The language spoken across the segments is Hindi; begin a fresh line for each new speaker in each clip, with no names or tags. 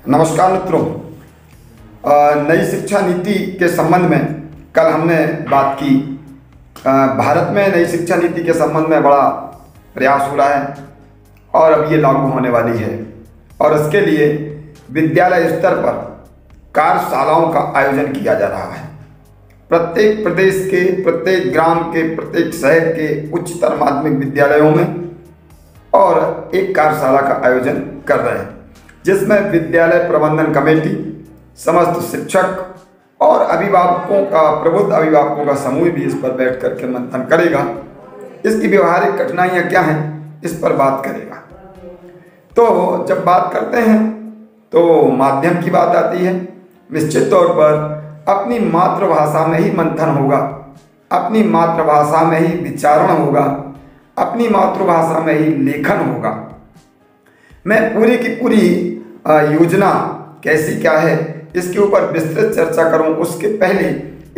नमस्कार मित्रों। नई शिक्षा नीति के संबंध में कल हमने बात की। भारत में नई शिक्षा नीति के संबंध में बड़ा प्रयास हो रहा है और अब ये लागू होने वाली है और इसके लिए विद्यालय स्तर पर कार्यशालाओं का आयोजन किया जा रहा है। प्रत्येक प्रदेश के, प्रत्येक ग्राम के, प्रत्येक शहर के उच्चतर माध्यमिक विद्यालयों में और एक कार्यशाला का आयोजन कर रहे हैं, जिसमें विद्यालय प्रबंधन कमेटी, समस्त शिक्षक और अभिभावकों का, प्रबुद्ध अभिभावकों का समूह भी इस पर बैठ करके मंथन करेगा। इसकी व्यवहारिक कठिनाइयाँ क्या हैं, इस पर बात करेगा। तो जब बात करते हैं तो माध्यम की बात आती है। निश्चित तौर पर अपनी मातृभाषा में ही मंथन होगा, अपनी मातृभाषा में ही विचारण होगा, अपनी मातृभाषा में ही लेखन होगा। मैं पूरी की पूरी योजना कैसी क्या है इसके ऊपर विस्तृत चर्चा करूं, उसके पहले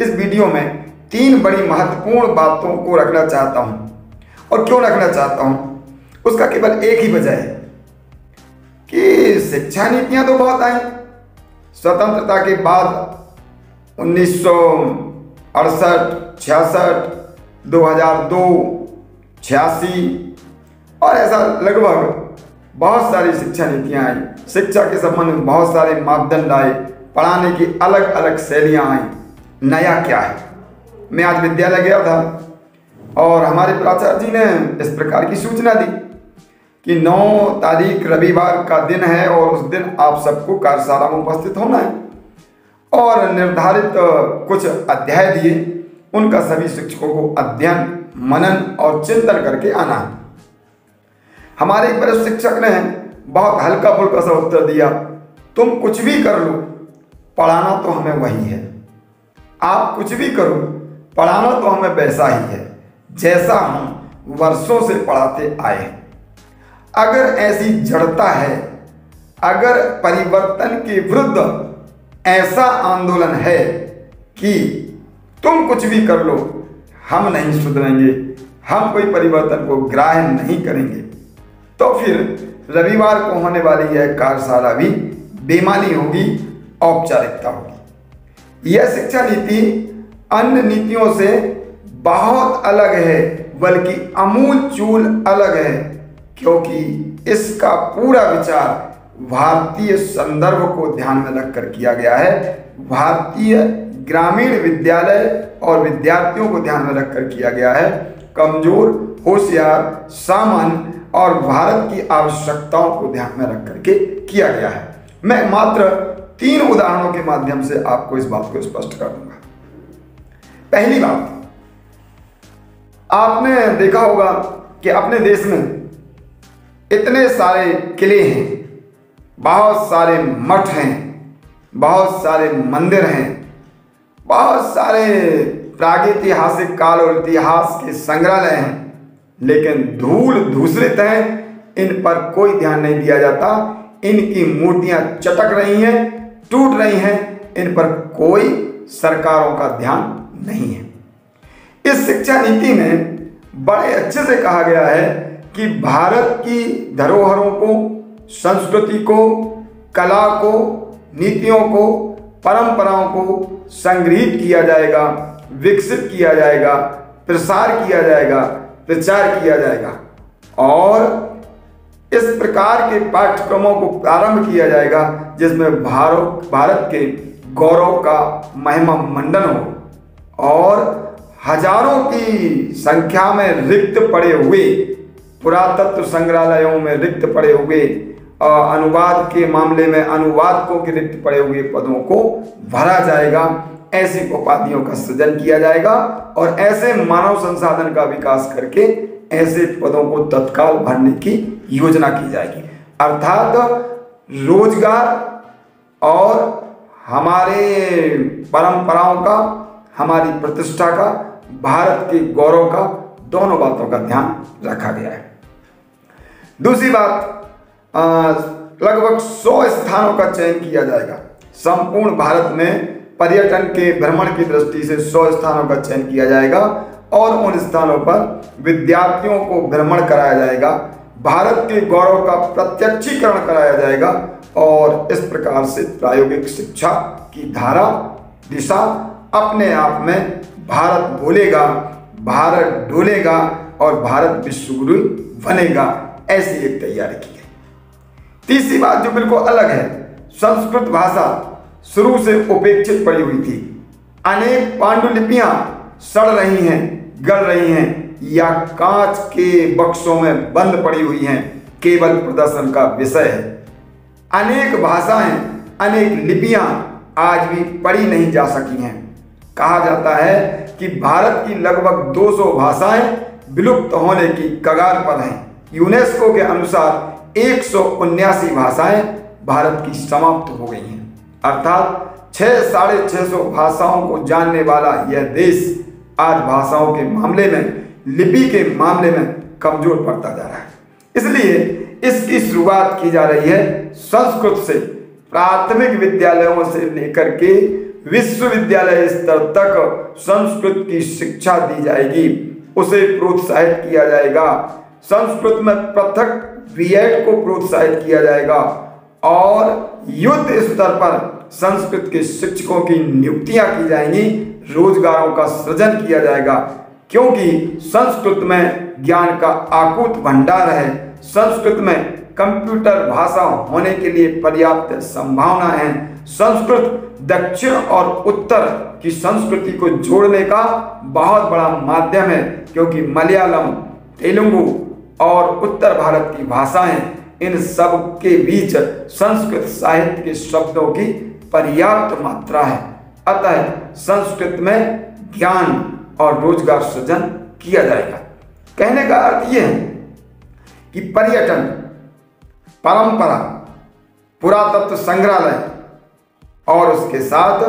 इस वीडियो में 3 बड़ी महत्वपूर्ण बातों को रखना चाहता हूं। और क्यों रखना चाहता हूं, उसका केवल एक ही वजह है कि शिक्षा नीतियां तो बहुत आई। स्वतंत्रता के बाद 1968, 66, 2002, 86 और ऐसा लगभग बहुत सारी शिक्षा नीतियाँ आई। शिक्षा के संबंध में बहुत सारे मापदंड आए, पढ़ाने की अलग अलग शैलियाँ आई। नया क्या है? मैं आज विद्यालय गया था और हमारे प्राचार्य जी ने इस प्रकार की सूचना दी कि 9 तारीख रविवार का दिन है और उस दिन आप सबको कार्यशाला में उपस्थित होना है और निर्धारित कुछ अध्याय दिए, उनका सभी शिक्षकों को अध्ययन, मनन और चिंतन करके आना है। हमारे एक वरिष्ठ शिक्षक ने बहुत हल्का फुल्का सा उत्तर दिया, तुम कुछ भी कर लो, पढ़ाना तो हमें वही है। आप कुछ भी करो, पढ़ाना तो हमें वैसा ही है जैसा हम वर्षों से पढ़ाते आए हैं। अगर ऐसी जड़ता है, अगर परिवर्तन के विरुद्ध ऐसा आंदोलन है कि तुम कुछ भी कर लो, हम नहीं सुधरेंगे, हम कोई परिवर्तन को ग्राह्य नहीं करेंगे, तो फिर रविवार को होने वाली यह कार्यशाला भी बेमानी होगी, औपचारिकता होगी। यह शिक्षा नीति अन्य नीतियों से बहुत अलग है, बल्कि अमूल चूल अलग है, क्योंकि इसका पूरा विचार भारतीय संदर्भ को ध्यान में रखकर किया गया है। भारतीय ग्रामीण विद्यालय और विद्यार्थियों को ध्यान में रखकर किया गया है। कमजोर, होशियार, सामान्य और भारत की आवश्यकताओं को ध्यान में रख करके किया गया है। मैं मात्र 3 उदाहरणों के माध्यम से आपको इस बात को स्पष्ट कर दूंगा। पहली बात, आपने देखा होगा कि अपने देश में इतने सारे किले हैं, बहुत सारे मठ हैं, बहुत सारे मंदिर हैं, बहुत सारे प्रागैतिहासिक काल और इतिहास के संग्रहालय हैं, लेकिन धूल धूसरित हैं, इन पर कोई ध्यान नहीं दिया जाता। इनकी मूर्तियां चटक रही हैं, टूट रही हैं, इन पर कोई सरकारों का ध्यान नहीं है। इस शिक्षा नीति में बड़े अच्छे से कहा गया है कि भारत की धरोहरों को, संस्कृति को, कला को, नीतियों को, परंपराओं को संग्रहित किया जाएगा, विकसित किया जाएगा, प्रसार किया जाएगा, प्रचार किया जाएगा और इस प्रकार के पाठ्यक्रमों को प्रारंभ किया जाएगा जिसमें भारत के गौरव का महिमा मंडन हो और हजारों की संख्या में रिक्त पड़े हुए, पुरातत्व संग्रहालयों में रिक्त पड़े हुए, अनुवाद के मामले में अनुवादकों के रिक्त पड़े हुए पदों को भरा जाएगा। ऐसी उपाधियों का सृजन किया जाएगा और ऐसे मानव संसाधन का विकास करके ऐसे पदों को तत्काल भरने की योजना की जाएगी। अर्थात रोजगार और हमारे परंपराओं का, हमारी प्रतिष्ठा का, भारत के गौरव का, दोनों बातों का ध्यान रखा गया है। दूसरी बात, लगभग 100 स्थानों का चयन किया जाएगा। संपूर्ण भारत में पर्यटन के भ्रमण की दृष्टि से 100 स्थानों का चयन किया जाएगा और उन स्थानों पर विद्यार्थियों को भ्रमण कराया जाएगा, भारत के गौरव का प्रत्यक्षीकरण कराया जाएगा और इस प्रकार से प्रायोगिक शिक्षा की धारा दिशा अपने आप में भारत बोलेगा, भारत डोलेगा और भारत विश्वगुरु बनेगा, ऐसी एक तैयारी की गई। तीसरी बात जो बिल्कुल अलग है, संस्कृत भाषा शुरू से उपेक्षित पड़ी हुई थी। अनेक पांडुलिपियां सड़ रही हैं, गल रही हैं या कांच के बक्सों में बंद पड़ी हुई हैं, केवल प्रदर्शन का विषय है। अनेक भाषाएं, अनेक लिपियां आज भी पढ़ी नहीं जा सकी हैं। कहा जाता है कि भारत की लगभग 200 भाषाएं विलुप्त होने की कगार पर हैं। यूनेस्को के अनुसार 179 भाषाएं भारत की समाप्त हो गई हैं, अर्थात 600-650 भाषाओं को जानने वाला यह देश आज भाषाओं के मामले में, लिपि के मामले में कमजोर पड़ता जा रहा है। इसलिए इसकी शुरुआत की जा रही है संस्कृत से। प्राथमिक विद्यालयों से लेकर के विश्वविद्यालय स्तर तक संस्कृत की शिक्षा दी जाएगी, उसे प्रोत्साहित किया जाएगा। संस्कृत में पृथक बीएड को प्रोत्साहित किया जाएगा और युद्ध स्तर पर संस्कृत के शिक्षकों की नियुक्तियां की जाएंगी, रोजगारों का सृजन किया जाएगा, क्योंकि संस्कृत में ज्ञान का अकूत भंडार है। संस्कृत में कंप्यूटर भाषा होने के लिए पर्याप्त संभावना है। संस्कृत दक्षिण और उत्तर की संस्कृति को जोड़ने का बहुत बड़ा माध्यम है, क्योंकि मलयालम, तेलुगु और उत्तर भारत की भाषाएं, इन सब के बीच संस्कृत साहित्य के शब्दों की पर्याप्त मात्रा है। अतः संस्कृत में ज्ञान और रोजगार सृजन किया जाएगा। कहने का अर्थ यह है कि पर्यटन, परंपरा, पुरातत्व संग्रहालय और उसके साथ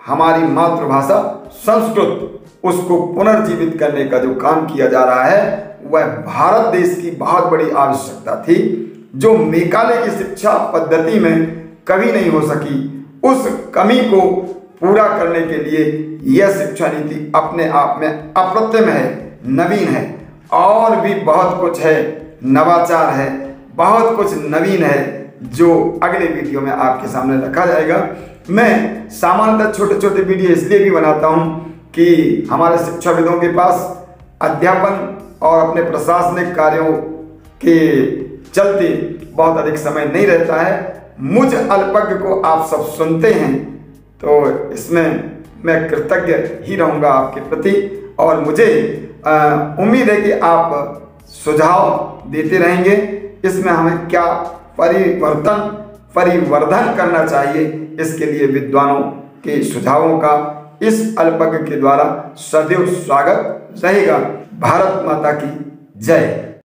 हमारी मातृभाषा संस्कृत, उसको पुनर्जीवित करने का जो काम किया जा रहा है, वह भारत देश की बहुत बड़ी आवश्यकता थी, जो मेघालय की शिक्षा पद्धति में कभी नहीं हो सकी। उस कमी को पूरा करने के लिए यह शिक्षा नीति अपने आप में अप्रतिम है, नवीन है। और भी बहुत कुछ है, नवाचार है, बहुत कुछ नवीन है, जो अगले वीडियो में आपके सामने रखा जाएगा। मैं सामान्यतः छोटे छोटे वीडियो इसलिए भी बनाता हूं कि हमारे शिक्षाविदों के पास अध्यापन और अपने प्रशासनिक कार्यों के चलते बहुत अधिक समय नहीं रहता है। मुझ अल्पज्ञ को आप सब सुनते हैं, तो इसमें मैं कृतज्ञ ही रहूँगा आपके प्रति, और मुझे उम्मीद है कि आप सुझाव देते रहेंगे। इसमें हमें क्या परिवर्धन करना चाहिए, इसके लिए विद्वानों के सुझावों का इस अल्पज्ञ के द्वारा सदैव स्वागत रहेगा। भारत माता की जय।